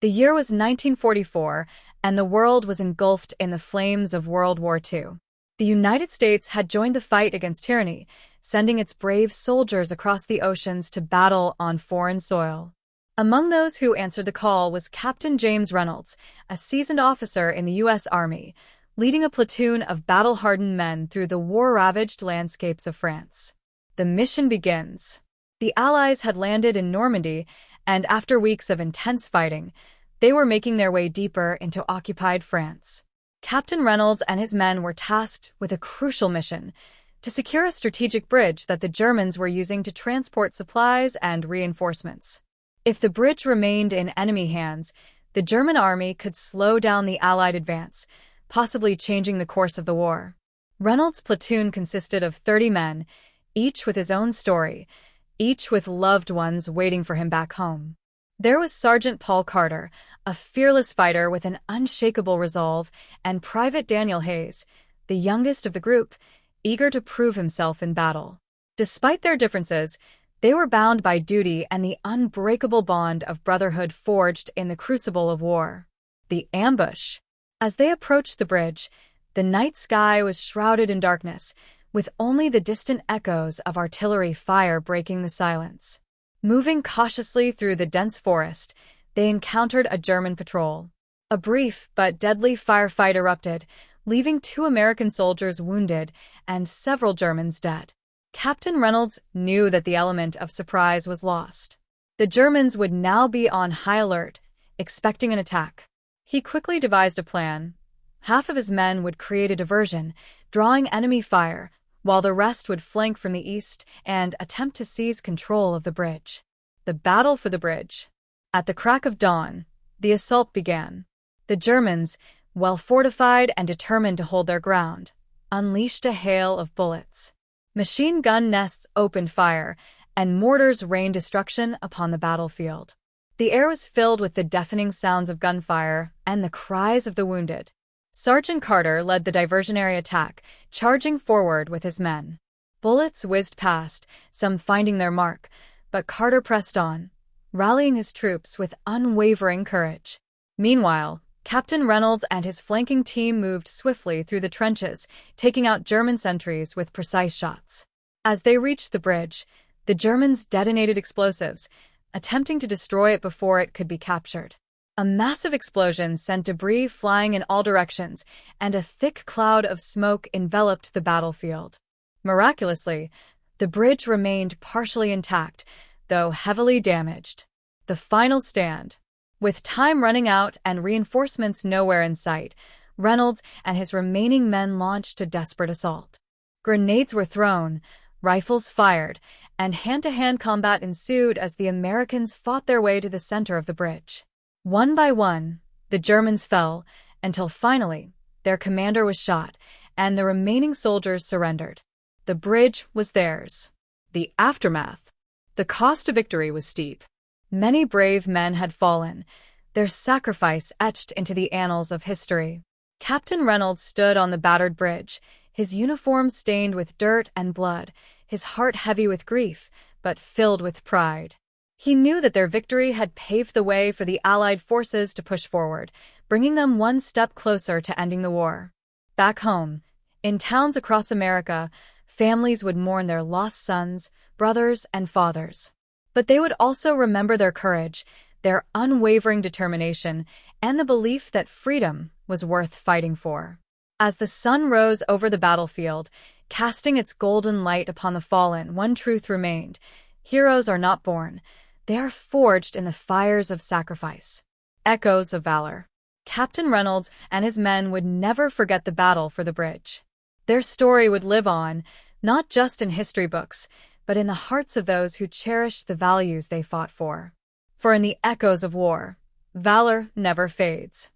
The year was 1944, and the world was engulfed in the flames of World War II. The United States had joined the fight against tyranny, sending its brave soldiers across the oceans to battle on foreign soil. Among those who answered the call was Captain James Reynolds, a seasoned officer in the U.S. Army, leading a platoon of battle-hardened men through the war-ravaged landscapes of France. The mission begins. The Allies had landed in Normandy, and after weeks of intense fighting, they were making their way deeper into occupied France. Captain Reynolds and his men were tasked with a crucial mission: to secure a strategic bridge that the Germans were using to transport supplies and reinforcements. If the bridge remained in enemy hands, the German army could slow down the Allied advance, possibly changing the course of the war. Reynolds' platoon consisted of 30 men, each with his own story, each with loved ones waiting for him back home. There was Sergeant Paul Carter, a fearless fighter with an unshakable resolve, and Private Daniel Hayes, the youngest of the group, eager to prove himself in battle. Despite their differences, they were bound by duty and the unbreakable bond of brotherhood forged in the crucible of war. The ambush. As they approached the bridge, the night sky was shrouded in darkness, with only the distant echoes of artillery fire breaking the silence. Moving cautiously through the dense forest, they encountered a German patrol. A brief but deadly firefight erupted, leaving 2 American soldiers wounded and several Germans dead. Captain Reynolds knew that the element of surprise was lost. The Germans would now be on high alert, expecting an attack. He quickly devised a plan. Half of his men would create a diversion, drawing enemy fire, while the rest would flank from the east and attempt to seize control of the bridge. The battle for the bridge. At the crack of dawn, the assault began. The Germans, well fortified and determined to hold their ground, unleashed a hail of bullets. Machine gun nests opened fire, and mortars rained destruction upon the battlefield. The air was filled with the deafening sounds of gunfire and the cries of the wounded. Sergeant Carter led the diversionary attack, charging forward with his men. Bullets whizzed past, some finding their mark, but Carter pressed on, rallying his troops with unwavering courage. Meanwhile, Captain Reynolds and his flanking team moved swiftly through the trenches, taking out German sentries with precise shots. As they reached the bridge, the Germans detonated explosives, attempting to destroy it before it could be captured. A massive explosion sent debris flying in all directions, and a thick cloud of smoke enveloped the battlefield. Miraculously, the bridge remained partially intact, though heavily damaged. The final stand. With time running out and reinforcements nowhere in sight, Reynolds and his remaining men launched a desperate assault. Grenades were thrown, rifles fired, and hand-to-hand combat ensued as the Americans fought their way to the center of the bridge. One by one, the Germans fell, until finally, their commander was shot, and the remaining soldiers surrendered. The bridge was theirs. The aftermath. The cost of victory was steep. Many brave men had fallen, their sacrifice etched into the annals of history. Captain Reynolds stood on the battered bridge, his uniform stained with dirt and blood, his heart heavy with grief, but filled with pride. He knew that their victory had paved the way for the Allied forces to push forward, bringing them one step closer to ending the war. Back home, in towns across America, families would mourn their lost sons, brothers, and fathers. But they would also remember their courage, their unwavering determination, and the belief that freedom was worth fighting for. As the sun rose over the battlefield, casting its golden light upon the fallen, one truth remained: heroes are not born. They are forged in the fires of sacrifice. Echoes of valor. Captain Reynolds and his men would never forget the battle for the bridge. Their story would live on, not just in history books, but in the hearts of those who cherished the values they fought for. For in the echoes of war, valor never fades.